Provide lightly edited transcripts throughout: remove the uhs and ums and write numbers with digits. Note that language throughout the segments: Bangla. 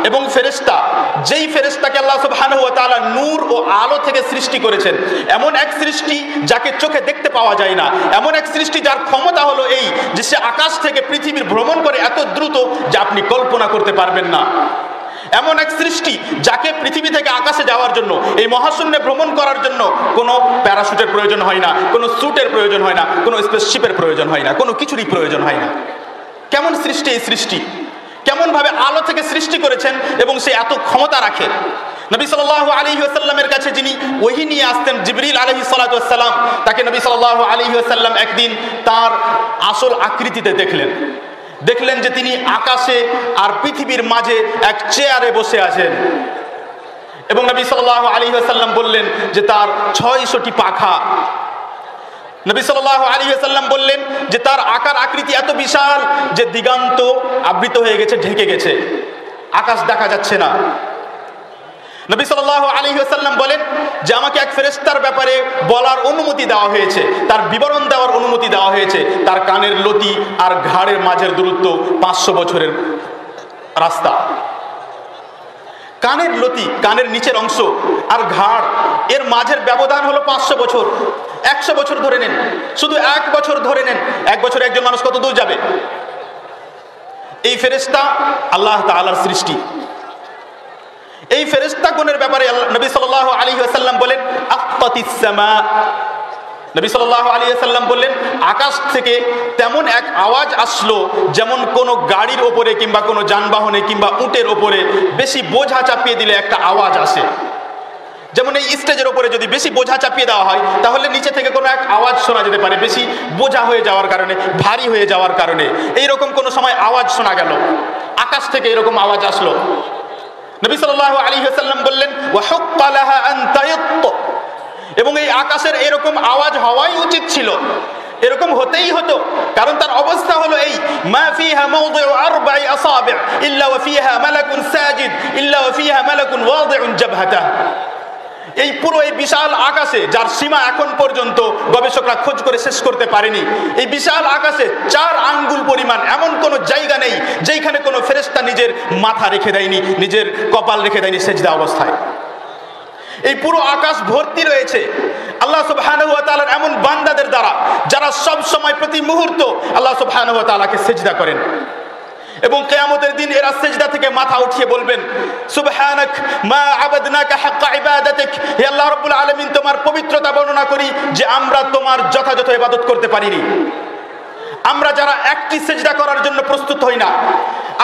এবং ফেরেশতা, যেই ফেরেশতাকে আল্লাহ সুবহানাহু ওয়া তাআলা নূর ও আলো থেকে সৃষ্টি করেছেন, এমন এক সৃষ্টি যাকে চোখে দেখতে পাওয়া যায় না, এমন এক সৃষ্টি যার ক্ষমতা হলো এই যে সে আকাশ থেকে পৃথিবীর ভ্রমণ করে এত দ্রুত যা আপনি কল্পনা করতে পারবেন না। এমন এক সৃষ্টি যাকে পৃথিবী থেকে আকাশে যাওয়ার জন্য, এই মহাশূন্যে ভ্রমণ করার জন্য কোনো প্যারাশুটের প্রয়োজন হয় না, কোনো স্যুটের প্রয়োজন হয় না, কোনো স্পেসশিপের প্রয়োজন হয় না, কোনো কিছুরই প্রয়োজন হয় না। কেমন সৃষ্টি এই সৃষ্টি, কেমন ভাবে আলো থেকে সৃষ্টি করেছেন এবং সে এত ক্ষমতা রাখে। নবী সাল্লাল্লাহু আলাইহি ওয়াসাল্লামের কাছে যিনি ওহী নিয়ে আসতেন, জিবরিল আলাইহিস সালাতু ওয়াস সালাম, তাকে নবী সাল্লাল্লাহু আলাইহি ওয়াসাল্লাম একদিন তার আসল আকৃতিতে দেখলেন যে তিনি আকাশে আর পৃথিবীর মাঝে এক চেয়ারে বসে আছেন। এবং নবী সাল্লাল্লাহু আলাইহি ওয়াসাল্লাম বললেন যে তার 600টি পাখা। নবী সাল্লাল্লাহু আলাইহি ওয়াসাল্লাম বললেন যে তার আকার আকৃতি এত বিশাল যে দিগন্ত আবৃত হয়ে গেছে, ঢেকে গেছে, আকাশ দেখা যাচ্ছে না। নবী সাল্লাল্লাহু আলাইহি ওয়াসাল্লাম বলেন যে আমাকে এক ফেরেশতার ব্যাপারে বলার অনুমতি দেওয়া হয়েছে, তার বিবরণ দেওয়ার অনুমতি দেওয়া হয়েছে। তার কানের লতি আর ঘাড়ের মাঝের দূরত্ব 500 বছরের রাস্তা। কানের লতি, কানের নিচের অংশ আর ঘাড় এর মাঝের ব্যবধান হলো 500 বছর। 100 বছর ধরে নেন, শুধু 1 বছর ধরে নেন, 1 বছরে একজন মানুষ কত দূর যাবে? এই ফেরেশতা আল্লাহ তাআলার সৃষ্টি। এই ফেরেশতাগণের ব্যাপারে নবী সাল্লাল্লাহু আলাইহি ওয়াসাল্লাম বলেন আক্কাতিস সামা। নবী সাল্লাল্লাহু আলাইহি ওয়াসাল্লাম বললেন আকাশ থেকে তেমন এক আওয়াজ আসলো যেমন কোনো গাড়ির ওপরে কিংবা কোনো যানবাহনে কিংবা উটের ওপরে বেশি বোঝা চাপিয়ে দিলে একটা আওয়াজ আসে। যেমন এই স্টেজের ওপরে যদি বেশি বোঝা চাপিয়ে দেওয়া হয় তাহলে নিচে থেকে কোনো এক আওয়াজ শোনা যেতে পারে, বেশি বোঝা হয়ে যাওয়ার কারণে, ভারী হয়ে যাওয়ার কারণে। এইরকম কোনো সময় আওয়াজ শোনা গেল, আকাশ থেকে এরকম আওয়াজ আসলো। নবী সাল্লাল্লাহু আলাইহি ওয়াসাল্লাম বললেন ওয়া হুক্কা লাহা আন তায়াত্ত, এবং এই আকাশের এরকম আওয়াজ হওয়াই উচিত ছিল, এরকম হতেই হতো। কারণ তার অবস্থা হলো এই, মা ফিহা মাওদিউ আরবা'i আসাবি' ইল্লা ওয়া ফিহা মালাকুন সাজিদ ইল্লা ওয়া ফিহা মালাকুন ওয়াদি'ুন জাবহাতাহ। এই পুরো এই বিশাল আকাশে, যার সীমা এখন পর্যন্ত গবেষকরা খোঁজ করে শেষ করতে পারেনি, এই বিশাল আকাশে 4 আঙ্গুল পরিমাণ এমন কোনো জায়গা নেই যেখানে কোনো ফেরেশতা নিজের মাথা রেখে দেয়নি, নিজের কপাল রেখে দেয়নি সেজদা অবস্থায়। এই পুরো আকাশ ভর্তি রয়েছে আল্লাহ সুবহানাহু ওয়া তাআলার এমন বান্দাদের দ্বারা যারা সব সময় প্রতি মুহূর্ত আল্লাহ সুবহানাহু ওয়া তাআলাকে সিজদা করেন। এবং কিয়ামতের দিন এরা সিজদা থেকে মাথা উঠিয়ে বলবেন সুবহানাক মা আবাদনাকা হাক্কা ইবাদাতিক, হে আল্লাহ রাব্বুল আলামিন, তোমার পবিত্রতা বর্ণনা করি যে আমরা তোমার যথাযথ ইবাদত করতে পারিনি। আমরা যারা একটি সিজদা করার জন্য প্রস্তুত হই না,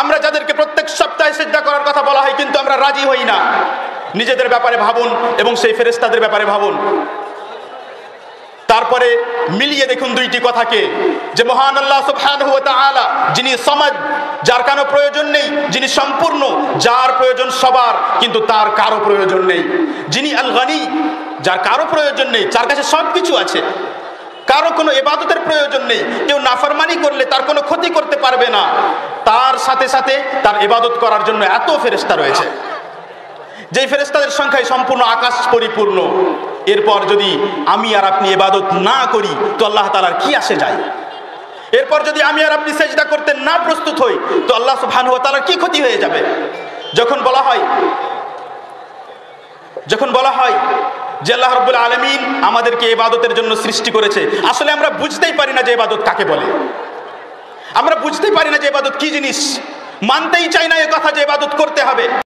আমরা যাদেরকে প্রত্যেক সপ্তাহে সিজদা করার কথা বলা হয় কিন্তু আমরা রাজি হই না, নিজেদের ব্যাপারে ভাবুন এবং সেই ফেরেশতাদের ব্যাপারে ভাবুন। তারপরে মিলিয়ে দেখুন দুইটি কথাকে, যে মহান আল্লাহ সুবহানাহু ওয়া তাআলা যিনি সমাদ, যার কোনো প্রয়োজন নেই, যিনি সম্পূর্ণ, যার প্রয়োজন সবার কিন্তু তার কারো প্রয়োজন নেই, যিনি আল গনি, যার কারো প্রয়োজন নেই, যার কাছে সবকিছু আছে, কারো কোনো ইবাদতের প্রয়োজন নেই, কেউ নাফরমানি করলে তার কোনো ক্ষতি করতে পারবে না, তার সাথে সাথে তার ইবাদত করার জন্য এত ফেরেশতা রয়েছে যেই ফেরেশতাদের সংখ্যায় সম্পূর্ণ আকাশ পরিপূর্ণ। এরপর যদি আমি আর আপনি ইবাদত না করি তো আল্লাহ তাআলার কি আসে যায়? এরপর যদি আমি আর আপনি সিজদা করতে না প্রস্তুত হই তো আল্লাহ সুবহানাহু ওয়া তাআলার কি ক্ষতি হয়ে যাবে? যখন বলা হয় যে আল্লাহ রাব্বুল আলামিন আমাদেরকে ইবাদতের জন্য সৃষ্টি করেছে, আসলে আমরা বুঝতেই পারি না যে ইবাদত কাকে বলে। আমরা বুঝতেই পারি না যে ইবাদত কি জিনিস, মানতেই চাই না এই কথা যে ইবাদত করতে হবে।